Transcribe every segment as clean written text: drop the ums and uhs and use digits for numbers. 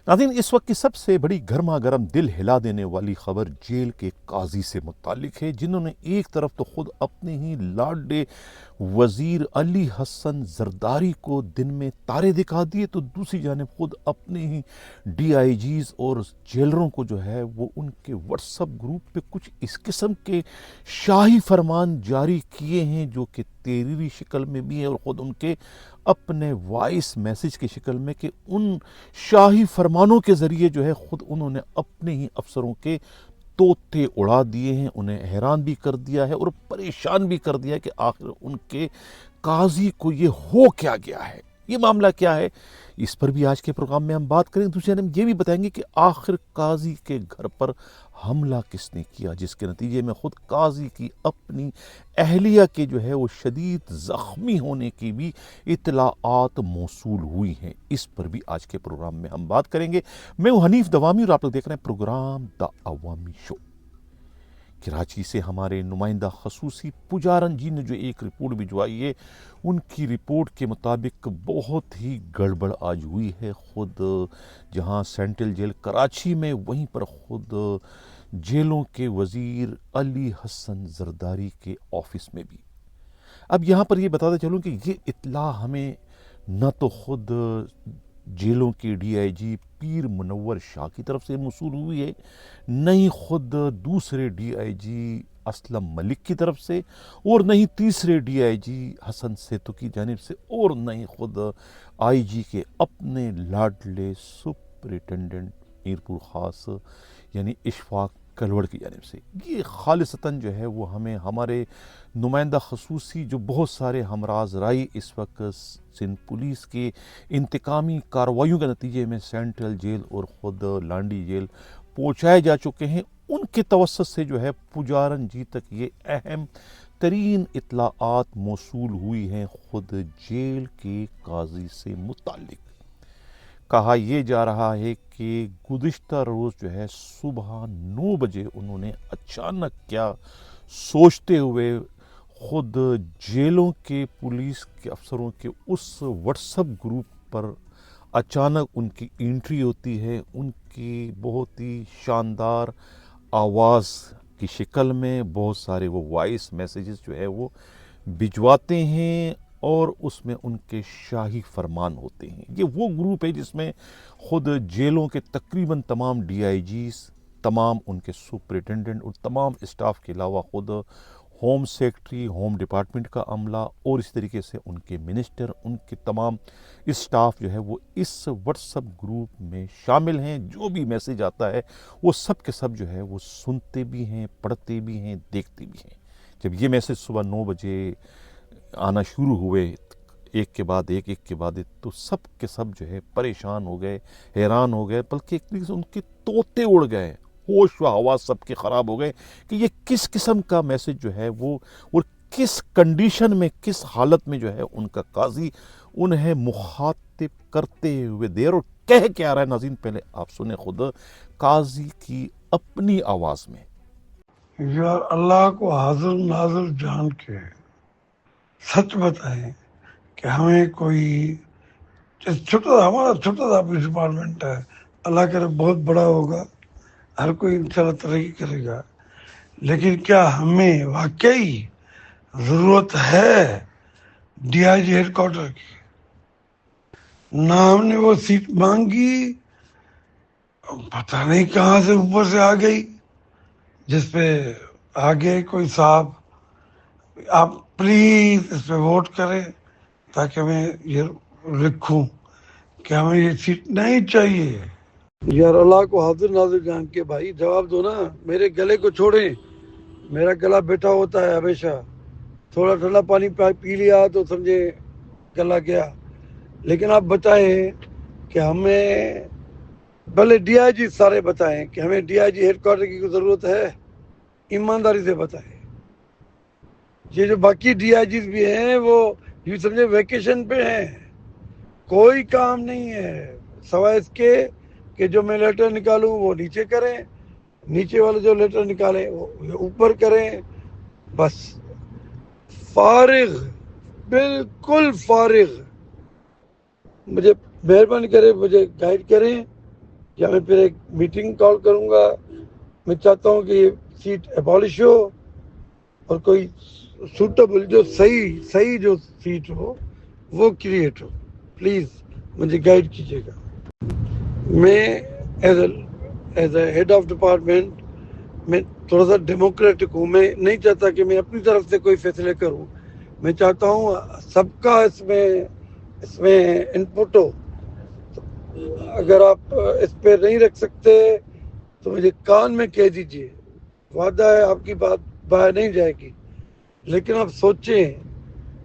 नाज़रीन, इस वक्त की सबसे बड़ी गर्मा गर्म दिल हिला देने वाली खबर जेल के काजी से मुतालिक है, जिन्होंने एक तरफ तो खुद अपने ही लाडले वजीर अली हसन जरदारी को दिन में तारे दिखा दिए, तो दूसरी जानिब खुद अपने ही DIGs और जेलरों को जो है वो उनके व्हाट्सएप ग्रुप पे कुछ इस किस्म के शाही फरमान जारी किए हैं जो कि तहरीरी शक्ल में भी है और ख़ुद उनके अपने वॉइस मैसेज की शक्ल में, कि उन शाही फरमानों के ज़रिए जो है ख़ुद उन्होंने अपने ही अफसरों के तोते उड़ा दिए हैं, उन्हें हैरान भी कर दिया है और परेशान भी कर दिया है कि आखिर उनके काजी को ये हो क्या गया है, ये मामला क्या है। इस पर भी आज के प्रोग्राम में हम बात करेंगे। दूसरे हम ये भी बताएंगे कि आखिर काजी के घर पर हमला किसने किया, जिसके नतीजे में खुद काजी की अपनी अहलिया के जो है वो शदीद ज़ख्मी होने की भी इत्तलाआत मौसूल हुई हैं। इस पर भी आज के प्रोग्राम में हम बात करेंगे। मैं हूँ हनीफ दवामी और आप लोग देख रहे हैं program the Awami show. Karachi से हमारे नुमाइंदा खसूसी पुजारन जी ने जो एक रिपोर्ट भिजवाई है, उनकी रिपोर्ट के मुताबिक बहुत ही गड़बड़ आज हुई है। ख़ुद जहां सेंट्रल जेल कराची में, वहीं पर ख़ुद जेलों के वज़ीर अली हसन जरदारी के ऑफिस में भी। अब यहाँ पर ये बताते चलूँ कि ये इत्तला हमें न तो ख़ुद जेलों के DIG पीर मुनव्वर शाह की तरफ से मौसूल हुई है, न ही खुद दूसरे DIG असलम मलिक की तरफ से, और न ही तीसरे DIG हसन सेतु की जानिब से, और न ही खुद IG के अपने लाडले सुपरिटेंडेंट मीरपुर ख़ास यानी इशफाक कलवड़ की जानिब से। ये खालिसतन जो है वो हमें हमारे नुमाइंदा खसूसी जो बहुत सारे हमराज राय इस वक्त सिंध पुलिस के इंतकामी कार्रवाइयों के नतीजे में सेंट्रल जेल और ख़ुद लांडी जेल पहुँचाए जा चुके हैं, उनके तवस्सुत से जो है पुजारन जी तक ये अहम तरीन इत्तलाआत मौसूल हुई हैं ख़ुद जेल के काजी से मुतालिक। कहा यह जा रहा है कि गुज़िश्ता रोज़ जो है सुबह 9 बजे उन्होंने अचानक क्या सोचते हुए ख़ुद जेलों के पुलिस के अफसरों के उस व्हाट्सएप ग्रुप पर अचानक उनकी एंट्री होती है, उनकी बहुत ही शानदार आवाज़ की शक्ल में बहुत सारे वो वॉइस मैसेजेस जो है वो भिजवाते हैं और उसमें उनके शाही फरमान होते हैं। ये वो ग्रुप है जिसमें ख़ुद जेलों के तकरीबन तमाम DIGs, तमाम उनके सुपरिटेंडेंट और तमाम स्टाफ के अलावा ख़ुद होम सेक्रेटरी, होम डिपार्टमेंट का अमला और इस तरीके से उनके मिनिस्टर, उनके तमाम स्टाफ जो है वो इस व्हाट्सएप ग्रुप में शामिल हैं। जो भी मैसेज आता है वो सब के सब जो है वो सुनते भी हैं, पढ़ते भी हैं, देखते भी हैं। जब ये मैसेज सुबह 9 बजे आना शुरू हुए, एक के बाद एक के बाद एक, तो सब के सब जो है परेशान हो गए, हैरान हो गए, बल्कि एक तरीके से उनके तोते उड़ गए, होश व हवास सबके ख़राब हो गए कि ये किस किस्म का मैसेज जो है वो, और किस कंडीशन में, किस हालत में जो है उनका काजी उन्हें मुखातिब करते हुए देर और कह क्या रहा है। नाज़रीन, पहले आप सुने खुद काजी की अपनी आवाज़ में। यार अल्लाह को हाजिर नाजिर जान के सच बताएं कि हमें कोई हमारा छोटा सा पुलिस डिपार्टमेंट है, अल्लाह करे बहुत बड़ा होगा, हर कोई इंशाल्लाह तरक्की करेगा, लेकिन क्या हमें वाकई ज़रूरत है DIG हेडक्वार्टर की? ना हमने वो सीट मांगी, पता नहीं कहाँ से ऊपर से आ गई, जिसपे आगे कोई साहब आप प्लीज़ इस पे वोट करें ताकि मैं ये लिखूं कि हमें ये सीट नहीं चाहिए। यार अल्लाह को हाजिर नाजिर जान के भाई जवाब दो ना, मेरे गले को छोड़ें, मेरा गला बैठा होता है हमेशा, थोड़ा ठंडा पानी पी लिया तो समझे गला गया, लेकिन आप बताएं कि हमें, भले DIG सारे बताएं कि हमें DIG हेडक्वार्टर की ज़रूरत है, ईमानदारी से बताएं। ये जो बाकी DIGs भी हैं वो यूँ समझे वैकेशन पे हैं, कोई काम नहीं है सवाए इसके कि जो मैं लेटर निकालूं वो नीचे करें, नीचे वाले जो लेटर निकालें वो ऊपर करें, बस फारिग, बिल्कुल फारिग। मुझे मेहरबानी करें, मुझे गाइड करें या मैं फिर एक मीटिंग कॉल करूँगा। मैं चाहता हूँ कि ये सीट एबॉलिश हो और कोई सूटेबल जो सही जो सीट हो वो क्रिएट हो। प्लीज़ मुझे गाइड कीजिएगा। मैं as a head of department मैं थोड़ा सा डेमोक्रेटिक हूँ। मैं नहीं चाहता कि मैं अपनी तरफ से कोई फैसले करूँ। मैं चाहता हूँ सबका इसमें इनपुट हो। तो अगर आप इस पे नहीं रख सकते तो मुझे कान में कह दीजिए। वादा है आपकी बात बाहर नहीं जाएगी। लेकिन आप सोचें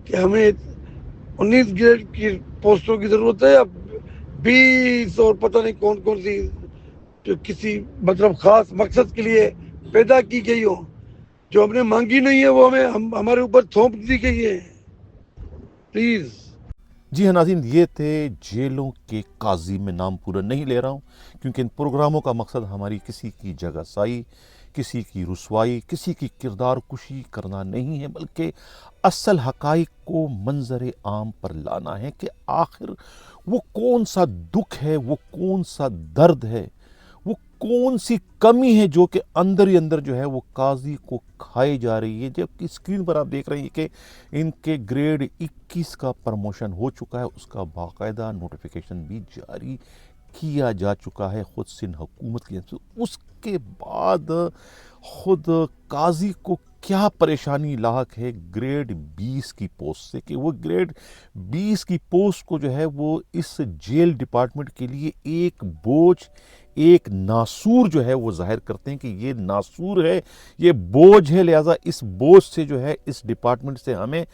कि हमें 19 ग्रेड की पोस्टों की जरूरत है या 20 और पता नहीं कौन कौन सी जो किसी मतलब खास मकसद के लिए पैदा की गई हो, जो हमने मांगी नहीं है वो हमारे ऊपर थोप दी गई है। प्लीज। जी हाँ नाज़रीन, ये थे जेलों के काजी। मैं नाम पूरा नहीं ले रहा हूँ क्योंकि इन प्रोग्रामों का मकसद हमारी किसी की जगह साई, किसी की रुसवाई, किसी की किरदार कुशी करना नहीं है, बल्कि असल हकाइक को मंजर आम पर लाना है कि आखिर वो कौन सा दुख है, वो कौन सा दर्द है, वो कौन सी कमी है जो कि अंदर ही अंदर जो है वो काजी को खाई जा रही है। जबकि स्क्रीन पर आप देख रहे हैं कि इनके ग्रेड 21 का प्रमोशन हो चुका है, उसका बाकायदा नोटिफिकेशन भी जारी किया जा चुका है खुद सिंध हुकूमत की तरफ से। उसके बाद खुद काजी को क्या परेशानी लाहक है ग्रेड 20 की पोस्ट से कि वो ग्रेड 20 की पोस्ट को जो है वो इस जेल डिपार्टमेंट के लिए एक बोझ, एक नासूर जो है वो जाहिर करते हैं कि ये नासूर है, ये बोझ है, लिहाजा इस बोझ से जो है इस डिपार्टमेंट से हमें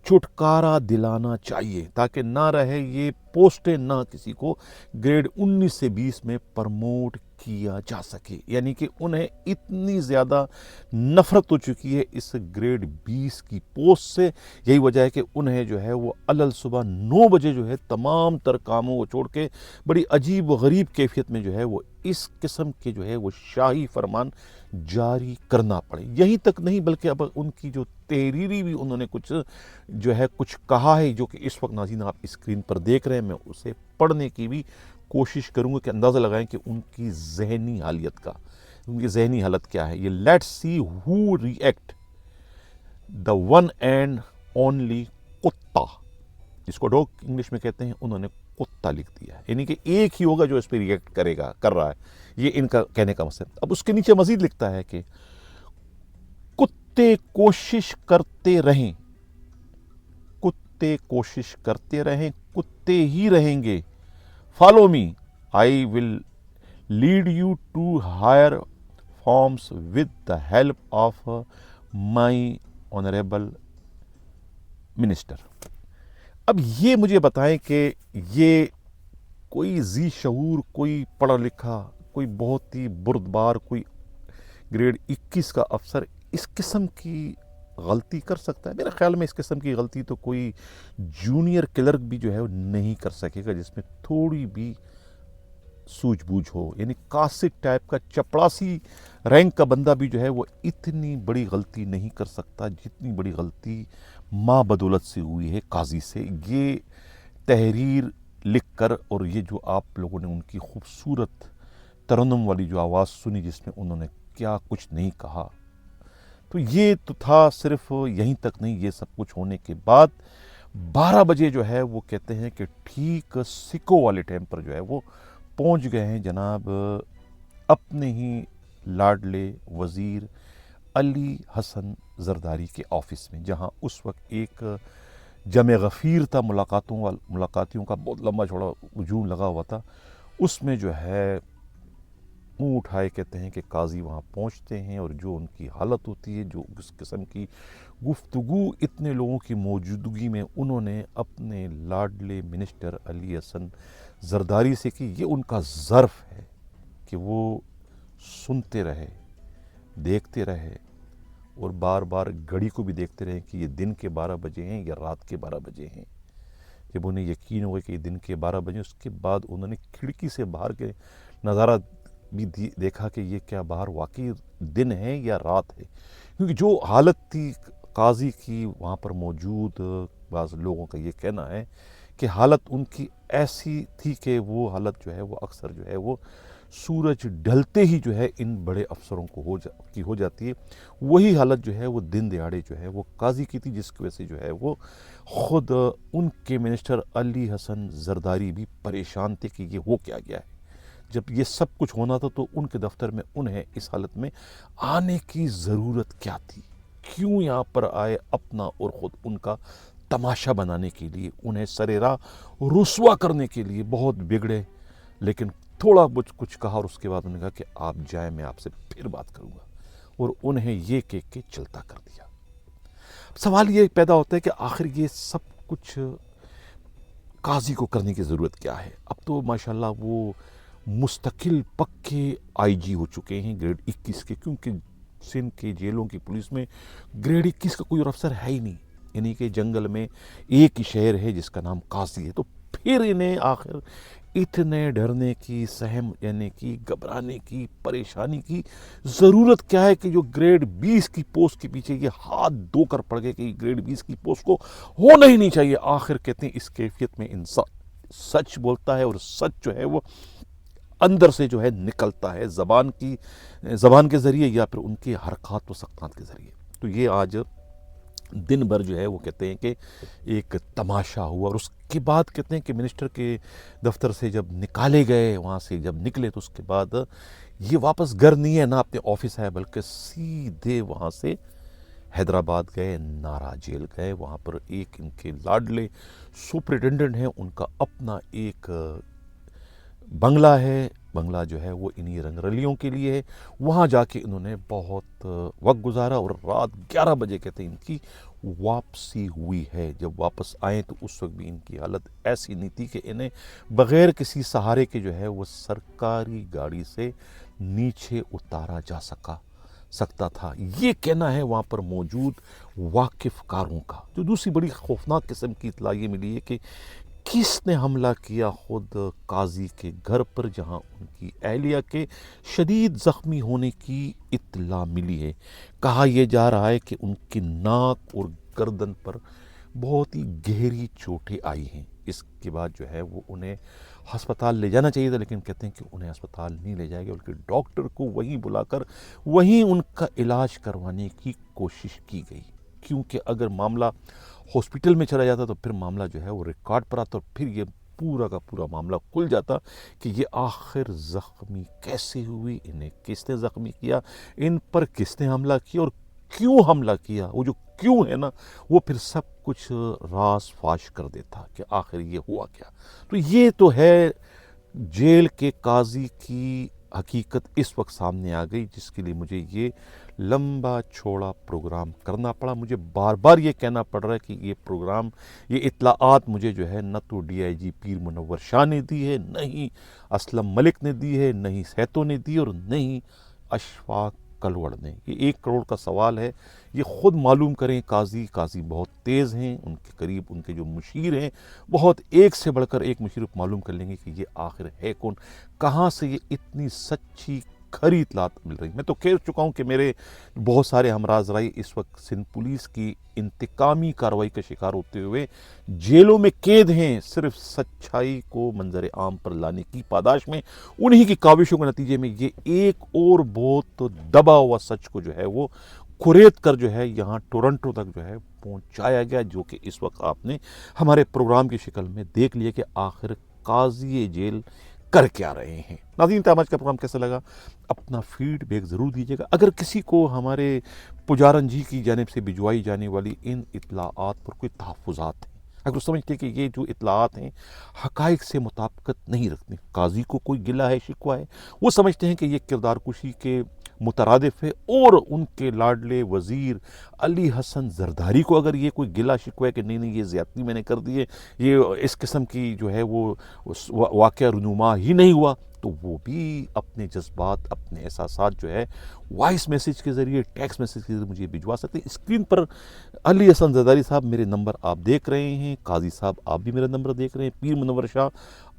छुटकारा दिलाना चाहिए ताकि ना रहे ये पोस्टें, ना किसी को ग्रेड 19 से 20 में प्रमोट किया जा सके। यानी कि उन्हें इतनी ज़्यादा नफ़रत हो चुकी है इस ग्रेड 20 की पोस्ट से। यही वजह है कि उन्हें जो है वो अलल सुबह 9 बजे जो है तमाम तर कामों को छोड़ के बड़ी अजीब व गरीब कैफियत में जो है वो इस किस्म के जो है वो शाही फरमान जारी करना पड़े। यहीं तक नहीं बल्कि अब उनकी जो तहरीरी भी उन्होंने कुछ जो है कुछ कहा है जो कि इस वक्त नाज़रीन आप स्क्रीन पर देख रहे हैं। मैं उसे पढ़ने की भी कोशिश करूँगा कि अंदाज़ा लगाएं कि उनकी जहनी हालत क्या है। ये let's see who react the one and only कुत्ता, जिसको डॉग इंग्लिश में कहते हैं, उन्होंने कुत्ता लिख दिया है। यानी कि एक ही होगा जो इस पर रिएक्ट कर रहा है, ये इनका कहने का मकसद। अब उसके नीचे मजीद लिखता है कि कुत्ते कोशिश करते रहें, कुत्ते कोशिश करते रहें, कुत्ते ही रहेंगे। Follow me, I will lead you to higher forms with the help of my honourable minister. अब ये मुझे बताएं कि ये कोई जी शऊर, कोई पढ़ा लिखा, कोई बहुत ही बुर्दबार, कोई ग्रेड 21 का अफसर इस किस्म की गलती कर सकता है? मेरे ख्याल में इस किस्म की गलती तो कोई जूनियर क्लर्क भी जो है वो नहीं कर सकेगा जिसमें थोड़ी भी सूझबूझ हो। यानी कासिक टाइप का चपड़ासी रैंक का बंदा भी जो है वो इतनी बड़ी गलती नहीं कर सकता जितनी बड़ी गलती माँ बदौलत से हुई है काजी से। ये तहरीर लिख कर और ये जो आप लोगों ने उनकी खूबसूरत तरन्नुम वाली जो आवाज़ सुनी जिसमें उन्होंने क्या कुछ नहीं कहा, तो ये तो था सिर्फ यहीं तक नहीं। ये सब कुछ होने के बाद 12 बजे जो है वो कहते हैं कि ठीक सिको वाले टाइम पर जो है वो पहुंच गए हैं जनाब अपने ही लाडले वज़ीर अली हसन जरदारी के ऑफिस में, जहां उस वक्त एक जमे गफ़ीर था, मुलाकातियों का बहुत लंबा चौड़ा हुजूम लगा हुआ था। उसमें जो है मुँह उठाए कहते हैं कि काजी वहाँ पहुँचते हैं और जो उनकी हालत होती है, जो उस किस्म की गुफ्तगू इतने लोगों की मौजूदगी में उन्होंने अपने लाडले मिनिस्टर अली हसन जरदारी से की, ये उनका ज़र्फ़ है कि वो सुनते रहे, देखते रहे और बार बार घड़ी को भी देखते रहे कि ये दिन के 12 बजे हैं या रात के 12 बजे हैं। जब उन्हें यकीन हो गया कि ये दिन के 12 बजे, उसके बाद उन्होंने खिड़की से बाहर के नज़ारा भी देखा कि ये क्या बाहर वाकई दिन है या रात है, क्योंकि जो हालत थी काजी की वहाँ पर मौजूद बाज़ लोगों का ये कहना है कि हालत उनकी ऐसी थी कि वो हालत जो है वो अक्सर जो है वो سورج ڈھلتے ہی جو ہے ان بڑے افسروں کو ہو جاتی ہے. وہی حالت جو ہے وہ دن دیہڑے جو ہے وہ قاضی کی تھی، جس کی وجہ سے جو ہے وہ خود ان کے منسٹر علی حسن زرداری بھی پریشان تھے کہ یہ ہو کیا گیا ہے. جب یہ سب کچھ ہونا تھا تو ان کے دفتر میں انہیں اس حالت میں آنے کی ضرورت کیا تھی؟ کیوں یہاں پر آئے اپنا اور خود ان کا تماشا بنانے کے لیے، انہیں سر راہ رسوا کرنے کے لیے؟ بہت بگڑے، لیکن تھوڑا کچھ کہا اور اس کے بعد انہوں نے کہا کہ آپ جائیں، میں آپ سے پھر بات کروں گا، اور انہیں یہ کہہ کے چلتا کر دیا. سوال یہ پیدا ہوتا ہے کہ آخر یہ سب کچھ قاضی کو کرنے کی ضرورت کیا ہے؟ اب تو ماشاءاللہ وہ مستقل پکے آئی جی ہو چکے ہیں گریڈ 21 کے، کیونکہ سندھ کے جیلوں کی پولیس میں گریڈ 21 کا کوئی اور افسر ہے ہی نہیں. یعنی کہ جنگل میں ایک ہی شہر ہے جس کا نام قاضی ہے. تو پھر انہیں آخر اتنے ڈرنے کی، سہم یعنی کہ گھبرانے کی، پریشانی کی ضرورت کیا ہے کہ جو گریڈ 20 کی پوسٹ کے پیچھے یہ ہاتھ دھو کر پڑ گئے کہ گریڈ 20 کی پوسٹ کو ہونا ہی نہیں چاہیے؟ آخر کہتے ہیں اس کیفیت میں انسان سچ بولتا ہے، اور سچ جو ہے وہ اندر سے جو ہے نکلتا ہے زبان کے ذریعے یا پھر ان کے حرکات و سکنات کے ذریعے. تو یہ آج دن بھر جو ہے وہ کہتے ہیں کہ ایک تماشا ہوا، اور اس کے بعد کہتے ہیں کہ منسٹر کے دفتر سے جب نکالے گئے، وہاں سے جب نکلے تو اس کے بعد یہ واپس گھر نہیں ہے، نہ اپنے آفس ہے، بلکہ سیدھے وہاں سے حیدرآباد گئے، نارا جیل گئے. وہاں پر ایک ان کے لاڈلے سپرنٹینڈنٹ ہیں، ان کا اپنا ایک بنگلہ ہے. بنگلہ جو ہے وہ انہی رنگ رلیوں کے لیے ہے. وہاں جا کے انہوں نے بہت وقت گزارا، اور رات 11 بجے کہتے ہیں ان کی واپسی ہوئی ہے. جب واپس آئیں تو اس وقت بھی ان کی حالت ایسی نہیں تھی کہ انہیں بغیر کسی سہارے کے جو ہے وہ سرکاری گاڑی سے نیچے اتارا جا سکتا تھا. یہ کہنا ہے وہاں پر موجود واقف کاروں کا. جو دوسری بڑی خوفناک قسم کی اطلاع یہ ملی ہے کہ کس نے حملہ کیا؟ خود قاضی کے گھر پر، جہاں ان کی اہلیہ کے شدید زخمی ہونے کی اطلاع ملی ہے. کہا یہ جا رہا ہے کہ ان کی ناک اور گردن پر بہت ہی گہری چوٹیں آئی ہیں. اس کے بعد جو ہے وہ انہیں ہسپتال لے جانا چاہیے تھا، لیکن کہتے ہیں کہ انہیں ہسپتال نہیں لے جائے گا، بلکہ ڈاکٹر کو وہیں بلا کر وہیں ان کا علاج کروانے کی کوشش کی گئی. کیونکہ اگر معاملہ ہاسپٹل میں چلا جاتا تو پھر معاملہ جو ہے وہ ریکارڈ پر آتا، اور پھر یہ پورا کا پورا معاملہ کھل جاتا کہ یہ آخر زخمی کیسے ہوئی، انہیں کس نے زخمی کیا، ان پر کس نے حملہ کیا اور کیوں حملہ کیا. وہ جو کیوں ہے نا، وہ پھر سب کچھ راز فاش کر دیتا کہ آخر یہ ہوا کیا. تو یہ تو ہے جیل کے قاضی کی حقیقت اس وقت سامنے آ گئی، جس کے لیے مجھے یہ لمبا چوڑا پروگرام کرنا پڑا. مجھے بار بار یہ کہنا پڑ رہا ہے کہ یہ پروگرام، یہ اطلاعات مجھے جو ہے نہ تو ڈی آئی جی پیر منور شاہ نے دی ہے، نہ ہی اسلم ملک نے دی ہے، نہ ہی سیتو نے دی، اور نہ ہی اشفاق کلوڑ نے. یہ 1 کروڑ کا سوال ہے، یہ خود معلوم کریں. قاضی بہت تیز ہیں، ان کے قریب ان کے جو مشیر ہیں بہت ایک سے بڑھ کر ایک مشیر معلوم کر لیں گے کہ یہ آخر ہے کون، کہاں سے یہ اتنی سچی کھری اطلاعات مل رہی. میں تو کہہ چکا ہوں کہ میرے بہت سارے ہمراہ ذرائع اس وقت سندھ پولیس کی انتقامی کارروائی کا شکار ہوتے ہوئے جیلوں میں قید ہیں، صرف سچائی کو منظر عام پر لانے کی پاداش میں. انہی کی کاوشوں کے نتیجے میں یہ ایک اور بہت دبا ہوا سچ کو جو ہے وہ کریت کر جو ہے یہاں ٹورنٹو تک جو ہے پہنچایا گیا، جو کہ اس وقت آپ نے ہمارے پروگرام کی شکل میں دیکھ لیا کہ آخر قاضی جیل کر کیا رہے ہیں. ناظرین، آج کا پروگرام کیسا لگا؟ اپنا فیڈ بیک ضرور دیجیے گا. اگر کسی کو ہمارے پجارن جی کی جانب سے بھجوائی جانے والی ان اطلاعات پر کوئی تحفظات ہیں، اگر سمجھتے ہیں کہ یہ جو اطلاعات ہیں حقائق سے مطابقت نہیں رکھتی، قاضی کو کوئی گلہ ہے، شکوہ ہے، وہ سمجھتے ہیں کہ یہ کردار کشی کے مترادف ہے، اور ان کے لاڈلے وزیر علی حسن زرداری کو اگر یہ کوئی گلہ شکوہ ہے کہ نہیں یہ زیادتی میں نے کر دی ہے، یہ اس قسم کی جو ہے وہ واقعہ رونما ہی نہیں ہوا، تو وہ بھی اپنے جذبات، اپنے احساسات جو ہے وائس میسیج کے ذریعے، ٹیکسٹ میسیج کے ذریعے مجھے بھجوا سکتے ہیں. اسکرین پر علی حسن زرداری صاحب میرے نمبر آپ دیکھ رہے ہیں، قاضی صاحب آپ بھی میرا نمبر دیکھ رہے ہیں، پیر منور شاہ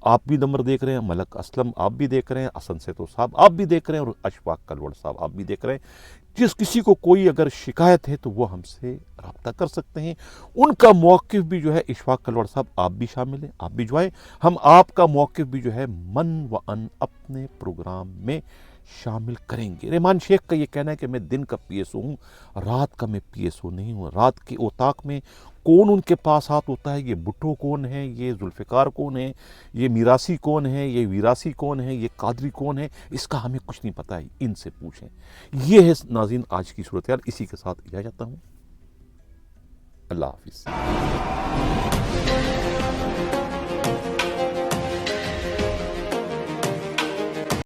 آپ بھی نمبر دیکھ رہے ہیں، ملک اسلم آپ بھی دیکھ رہے ہیں، حسن سیتو صاحب آپ بھی دیکھ رہے ہیں، اور اشفاق کلوڑ صاحب آپ بھی دیکھ رہے ہیں. جس کسی کو کوئی اگر شکایت ہے تو وہ ہم سے رابطہ کر سکتے ہیں. ان کا موقف بھی جو ہے اشفاق کلوڑ صاحب آپ بھی شامل ہیں, آپ بھی جو ہے ہم آپ کا موقف بھی جو ہے من و ان اپنے پروگرام میں شامل کریں گے. رحمان شیخ کا یہ کہنا ہے کہ میں دن کا پی ایس او ہوں, رات کا میں پی ایس او نہیں ہوں. رات کے اوطاق میں کون ان کے پاس ہاتھ ہوتا ہے, یہ بھٹو کون ہے, یہ ذوالفقار کون ہے, یہ میراثی کون ہے, یہ ویراثی کون ہے, یہ قادری کون ہے, اس کا ہمیں کچھ نہیں پتہ ہے, ان سے پوچھیں. یہ ہے ناظرین آج کی صورتحال. اسی کے ساتھ اجازت چاہتا ہوں. اللہ حافظ.